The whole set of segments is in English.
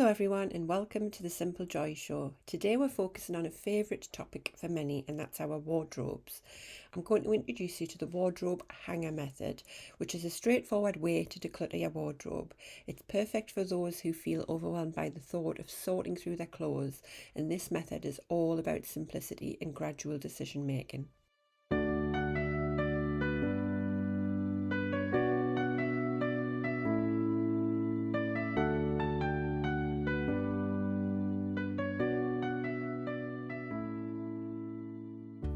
Hello everyone and welcome to the Simple Joy Show. Today we're focusing on a favourite topic for many, and that's our wardrobes. I'm going to introduce you to the wardrobe hanger method, which is a straightforward way to declutter your wardrobe. It's perfect for those who feel overwhelmed by the thought of sorting through their clothes, and this method is all about simplicity and gradual decision making.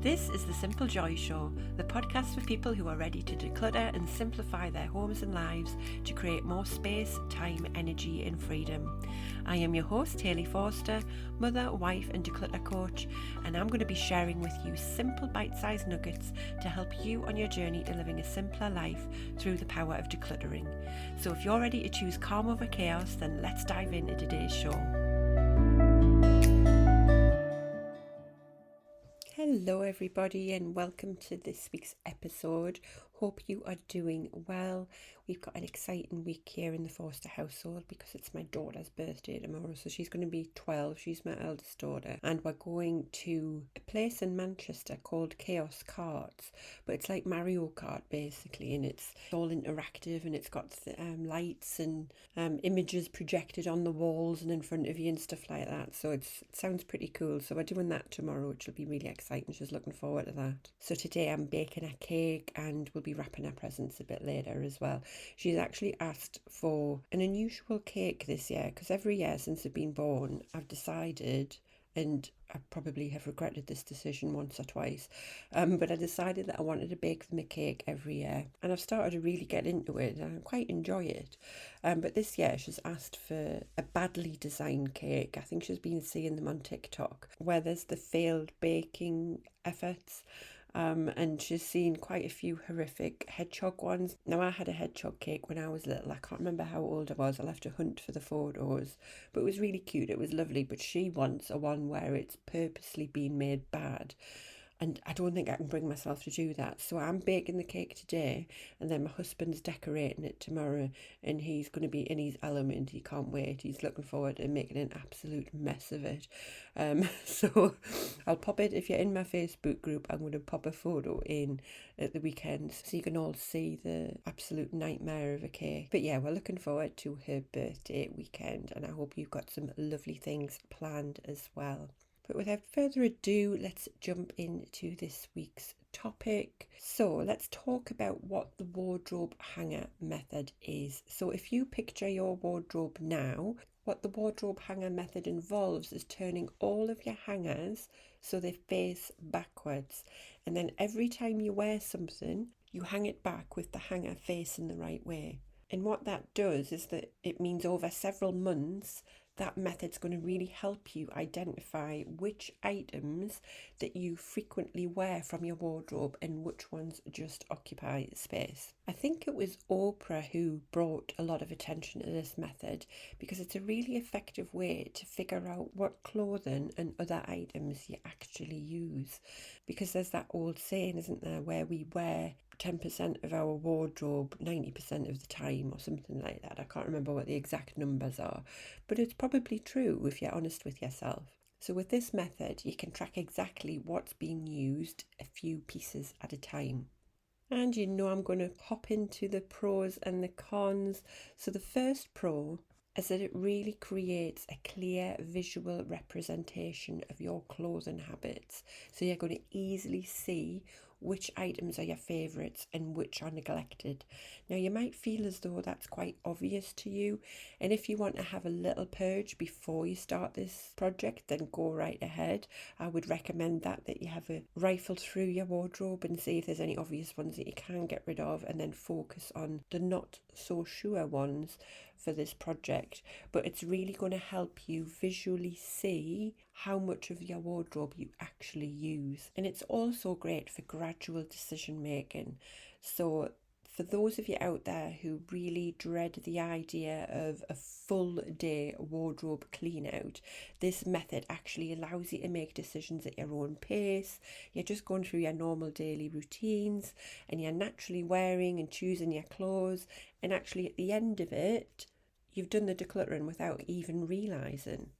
This is the Simple Joy Show, the podcast for people who are ready to declutter and simplify their homes and lives to create more space, time, energy and freedom. I am your host, Hayley Forster, mother, wife and declutter coach, and I'm going to be sharing with you simple bite-sized nuggets to help you on your journey to living a simpler life through the power of decluttering. So if you're ready to choose calm over chaos, then let's dive into today's show. Hello everybody and welcome to this week's episode. Hope you are doing well. We've got an exciting week here in the Forster household because it's my daughter's birthday tomorrow. So she's going to be 12. She's my eldest daughter. And we're going to a place in Manchester called Chaos Carts. But it's like Mario Kart basically. And it's all interactive and it's got lights and images projected on the walls and in front of you and stuff like that. So it sounds pretty cool. So we're doing that tomorrow, which will be really exciting. She's looking forward to that. So today I'm baking a cake and we'll be wrapping her presents a bit later as well. She's actually asked for an unusual cake this year because every year since they've been born I've decided, and I probably have regretted this decision once or twice, but I decided that I wanted to bake them a cake every year, and I've started to really get into it and I quite enjoy it. But this year she's asked for a badly designed cake. I think she's been seeing them on TikTok where there's the failed baking efforts. And she's seen quite a few horrific hedgehog ones. Now, I had a hedgehog cake when I was little. I can't remember how old I was. I'll have to hunt for the photos. But it was really cute. It was lovely. But she wants a one where it's purposely been made bad. And I don't think I can bring myself to do that. So I'm baking the cake today, and then my husband's decorating it tomorrow, and he's going to be in his element. He can't wait. He's looking forward to making an absolute mess of it. So I'll pop it, if you're in my Facebook group, I'm going to pop a photo in at the weekend so you can all see the absolute nightmare of a cake. But yeah, we're looking forward to her birthday weekend, and I hope you've got some lovely things planned as well. But without further ado, let's jump into this week's topic. So let's talk about what the wardrobe hanger method is. So if you picture your wardrobe now, what the wardrobe hanger method involves is turning all of your hangers so they face backwards. And then every time you wear something, you hang it back with the hanger facing the right way. And what that does is that it means over several months, that method's going to really help you identify which items that you frequently wear from your wardrobe and which ones just occupy space. I think it was Oprah who brought a lot of attention to this method because it's a really effective way to figure out what clothing and other items you actually use. Because there's that old saying, isn't there, where we wear 10% of our wardrobe 90% of the time or something like that. I can't remember what the exact numbers are, but it's probably true if you're honest with yourself. So with this method, you can track exactly what's being used a few pieces at a time. And I'm going to hop into the pros and the cons. So the first pro is that it really creates a clear visual representation of your clothing habits. So you're going to easily see which items are your favourites and which are neglected. Now you might feel as though that's quite obvious to you, and if you want to have a little purge before you start this project, then go right ahead. I would recommend that you have a rifle through your wardrobe and see if there's any obvious ones that you can get rid of, and then focus on the not so sure ones for this project. But it's really going to help you visually see how much of your wardrobe you actually use. And it's also great for gradual decision making. So for those of you out there who really dread the idea of a full day wardrobe clean out, this method actually allows you to make decisions at your own pace. You're just going through your normal daily routines and you're naturally wearing and choosing your clothes, and actually at the end of it you've done the decluttering without even realising.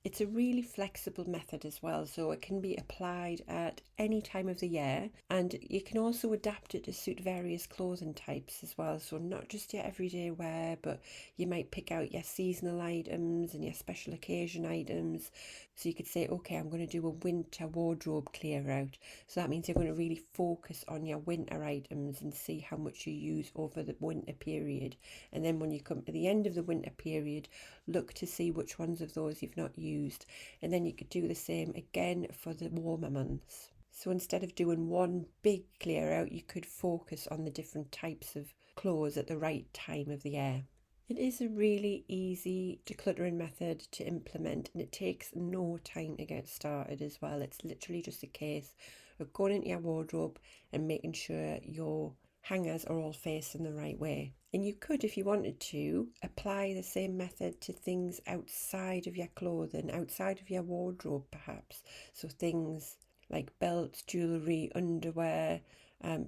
It's a really flexible method as well, so it can be applied at any time of the year, and you can also adapt it to suit various clothing types as well. So not just your everyday wear, but you might pick out your seasonal items and your special occasion items. So you could say, okay, I'm going to do a winter wardrobe clear out. So that means you're going to really focus on your winter items and see how much you use over the winter period. And then when you come to the end of the winter period, look to see which ones of those you've not used. And then you could do the same again for the warmer months. So instead of doing one big clear out, you could focus on the different types of clothes at the right time of the year. It is a really easy decluttering method to implement, and it takes no time to get started as well. It's literally just a case of going into your wardrobe and making sure your hangers are all facing the right way. And you could, if you wanted to, apply the same method to things outside of your clothing, outside of your wardrobe perhaps. So things like belts, jewellery, underwear,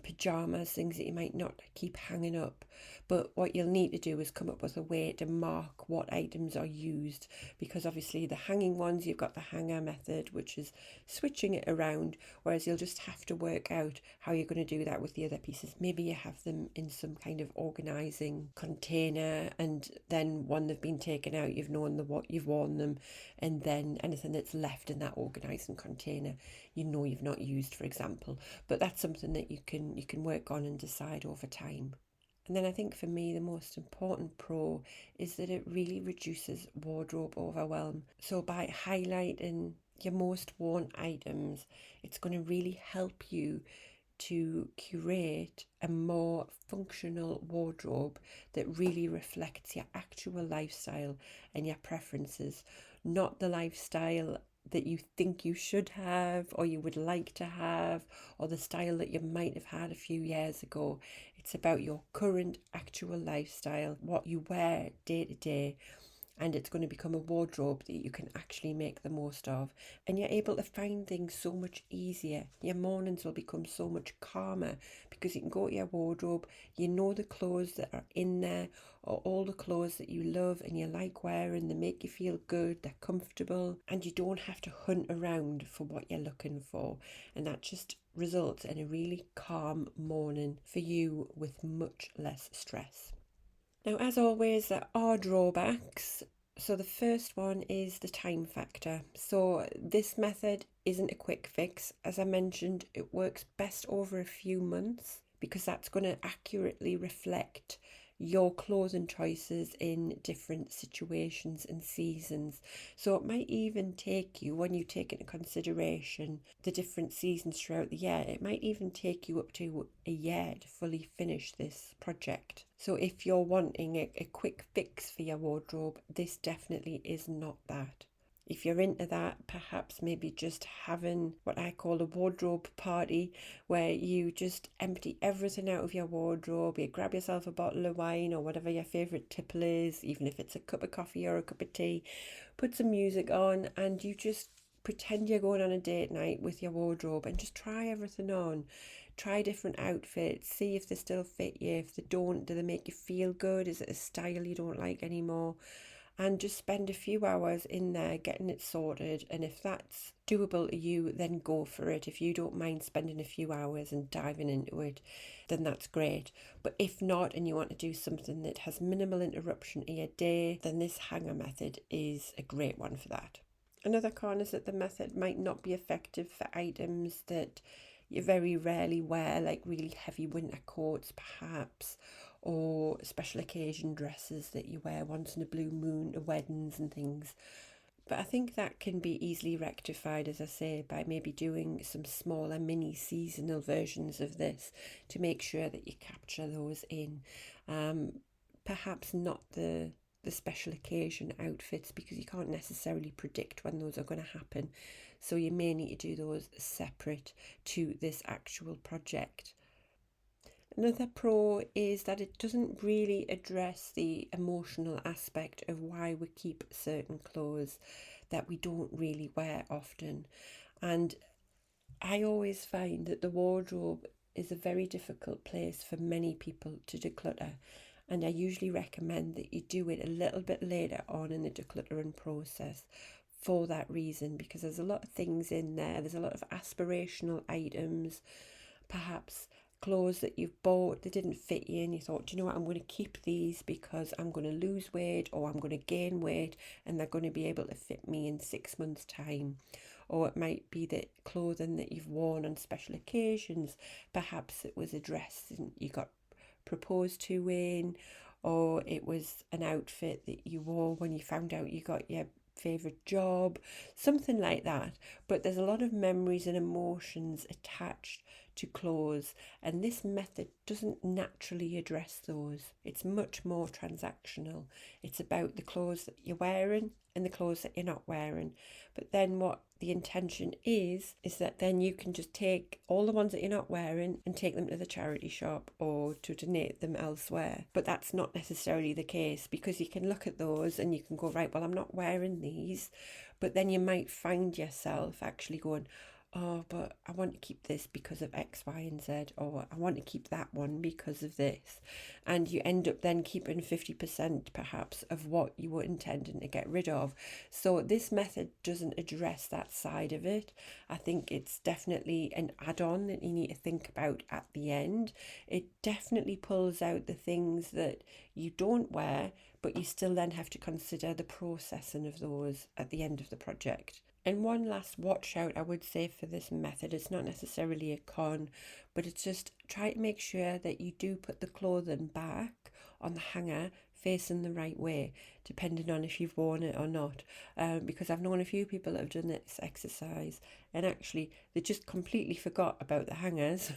pyjamas, things that you might not keep hanging up. But what you'll need to do is come up with a way to mark what items are used, because obviously the hanging ones, you've got the hanger method, which is switching it around, whereas you'll just have to work out how you're going to do that with the other pieces. Maybe you have them in some kind of organising container, and then when they've been taken out, you've known what you've worn them, and then anything that's left in that organising container you know you've not used, for example. But that's something that you can work on and decide over time. And then I think for me the most important pro is that it really reduces wardrobe overwhelm. So by highlighting your most worn items, it's going to really help you to curate a more functional wardrobe that really reflects your actual lifestyle and your preferences, not the lifestyle that you think you should have or you would like to have, or the style that you might have had a few years ago. It's about your current actual lifestyle, what you wear day to day, and it's going to become a wardrobe that you can actually make the most of. And you're able to find things so much easier. Your mornings will become so much calmer because you can go to your wardrobe, you know the clothes that are in there, or all the clothes that you love and you like wearing, they make you feel good, they're comfortable, and you don't have to hunt around for what you're looking for. And that just results in a really calm morning for you with much less stress. Now, as always, there are drawbacks. So the first one is the time factor. So this method isn't a quick fix. As I mentioned, it works best over a few months because that's going to accurately reflect your clothing choices in different situations and seasons. So it might even take you, when you take into consideration the different seasons throughout the year, it might even take you up to a year to fully finish this project. So if you're wanting a quick fix for your wardrobe, this definitely is not that. If you're into that, perhaps maybe just having what I call a wardrobe party, where you just empty everything out of your wardrobe, you grab yourself a bottle of wine or whatever your favourite tipple is, even if it's a cup of coffee or a cup of tea, put some music on and you just pretend you're going on a date night with your wardrobe and just try everything on. Try different outfits, see if they still fit you. If they don't, do they make you feel good? Is it a style you don't like anymore? And just spend a few hours in there getting it sorted. And if that's doable to you, then go for it. If you don't mind spending a few hours and diving into it, then that's great. But if not, and you want to do something that has minimal interruption to your day, then this hanger method is a great one for that. Another con is that the method might not be effective for items that you very rarely wear, like really heavy winter coats perhaps, or special occasion dresses that you wear once in a blue moon to weddings and things. But I think that can be easily rectified, as I say, by maybe doing some smaller mini seasonal versions of this to make sure that you capture those in. Perhaps not the special occasion outfits, because you can't necessarily predict when those are going to happen. So you may need to do those separate to this actual project. Another pro is that it doesn't really address the emotional aspect of why we keep certain clothes that we don't really wear often. And I always find that the wardrobe is a very difficult place for many people to declutter. And I usually recommend that you do it a little bit later on in the decluttering process for that reason, because there's a lot of things in there. There's a lot of aspirational items, perhaps clothes that you've bought that didn't fit you and you thought, you know what, I'm going to keep these because I'm going to lose weight or I'm going to gain weight and they're going to be able to fit me in 6 months' time. Or it might be the clothing that you've worn on special occasions. Perhaps it was a dress and you got proposed to in, or it was an outfit that you wore when you found out you got your favourite job, something like that. But there's a lot of memories and emotions attached to clothes, and this method doesn't naturally address those. It's much more transactional. It's about the clothes that you're wearing and the clothes that you're not wearing. But then what the intention is that then you can just take all the ones that you're not wearing and take them to the charity shop or to donate them elsewhere. But that's not necessarily the case, because you can look at those and you can go, right, well, I'm not wearing these. But then you might find yourself actually going, oh, but I want to keep this because of X, Y, and Z, or I want to keep that one because of this. And you end up then keeping 50% perhaps of what you were intending to get rid of. So this method doesn't address that side of it. I think it's definitely an add-on that you need to think about at the end. It definitely pulls out the things that you don't wear, but you still then have to consider the processing of those at the end of the project. And one last watch out I would say for this method, it's not necessarily a con, but it's just try to make sure that you do put the clothing back on the hanger facing the right way, depending on if you've worn it or not. Because I've known a few people that have done this exercise and actually they just completely forgot about the hangers.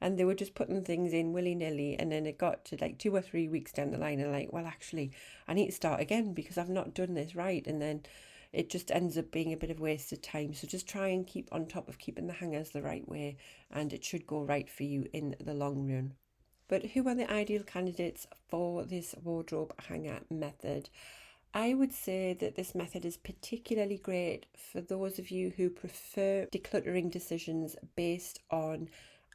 And they were just putting things in willy-nilly, and then it got to like 2 or 3 weeks down the line and like, well, actually I need to start again because I've not done this right. And then it just ends up being a bit of wasted time. So just try and keep on top of keeping the hangers the right way, and it should go right for you in the long run. But who are the ideal candidates for this wardrobe hanger method? I would say that this method is particularly great for those of you who prefer decluttering decisions based on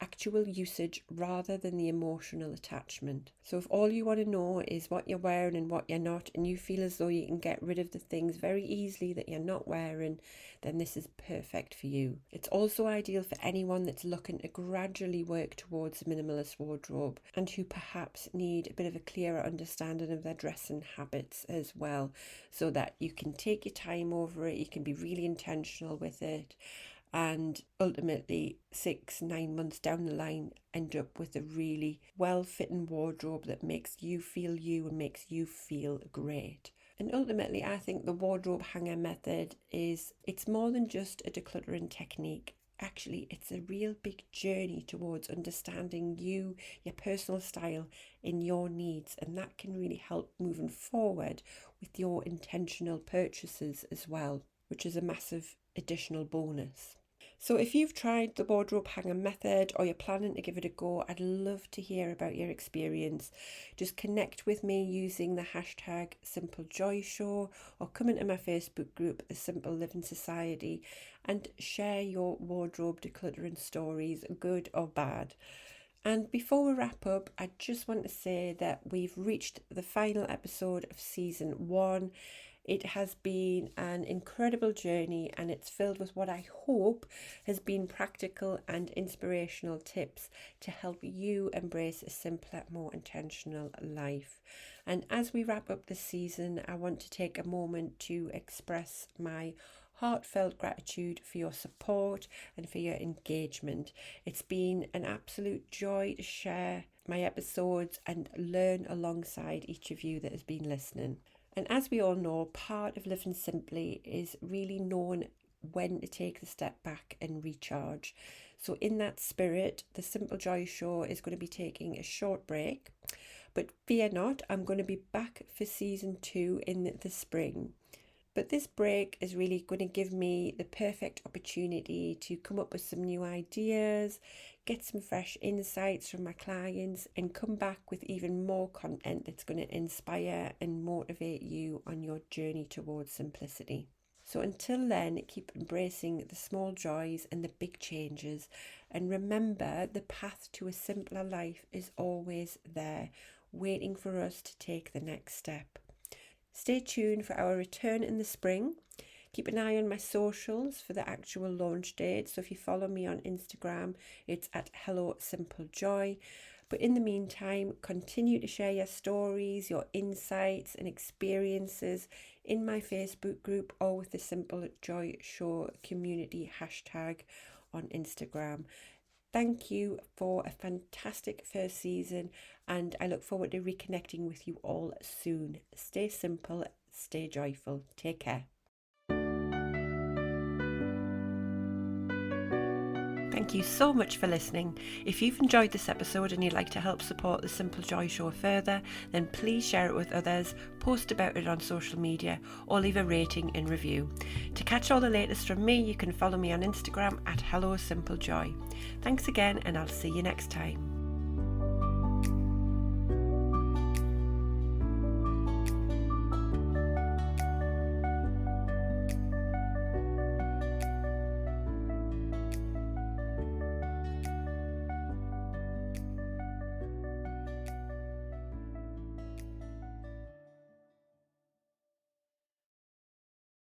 actual usage rather than the emotional attachment. So if all you want to know is what you're wearing and what you're not, and you feel as though you can get rid of the things very easily that you're not wearing, then this is perfect for you. It's also ideal for anyone that's looking to gradually work towards a minimalist wardrobe and who perhaps need a bit of a clearer understanding of their dressing habits as well, so that you can take your time over it, you can be really intentional with it, and ultimately 6-9 months down the line end up with a really well-fitting wardrobe that makes you feel you and makes you feel great. And ultimately I think the wardrobe hanger method it's more than just a decluttering technique. Actually, it's a real big journey towards understanding you, your personal style, and your needs, and that can really help moving forward with your intentional purchases as well, which is a massive additional bonus. So if you've tried the wardrobe hanger method or you're planning to give it a go, I'd love to hear about your experience. Just connect with me using the hashtag #SimpleJoyShow or come into my Facebook group, The Simple Living Society, and share your wardrobe decluttering stories, good or bad. And before we wrap up, I just want to say that we've reached the final episode of season 1. It has been an incredible journey, and it's filled with what I hope has been practical and inspirational tips to help you embrace a simpler, more intentional life. And as we wrap up this season, I want to take a moment to express my heartfelt gratitude for your support and for your engagement. It's been an absolute joy to share my episodes and learn alongside each of you that has been listening. And as we all know, part of living simply is really knowing when to take the step back and recharge. So in that spirit, the Simple Joy Show is going to be taking a short break. But fear not, I'm going to be back for season 2 in the spring. But this break is really going to give me the perfect opportunity to come up with some new ideas, get some fresh insights from my clients, and come back with even more content that's going to inspire and motivate you on your journey towards simplicity. So until then, keep embracing the small joys and the big changes, and remember the path to a simpler life is always there. waiting for us to take the next step. Stay tuned for our return in the spring. Keep an eye on my socials for the actual launch date. So if you follow me on Instagram, it's at Hello Simple Joy. But in the meantime, continue to share your stories, your insights and experiences in my Facebook group or with the Simple Joy Show community hashtag on Instagram. Thank you for a fantastic first season, and I look forward to reconnecting with you all soon. Stay simple, stay joyful. Take care. Thank you so much for listening. If you've enjoyed this episode and you'd like to help support the Simple Joy Show further, then please share it with others, post about it on social media, or leave a rating and review. To catch all the latest from me, you can follow me on Instagram at Hello Simple Joy. Thanks again, and I'll see you next time.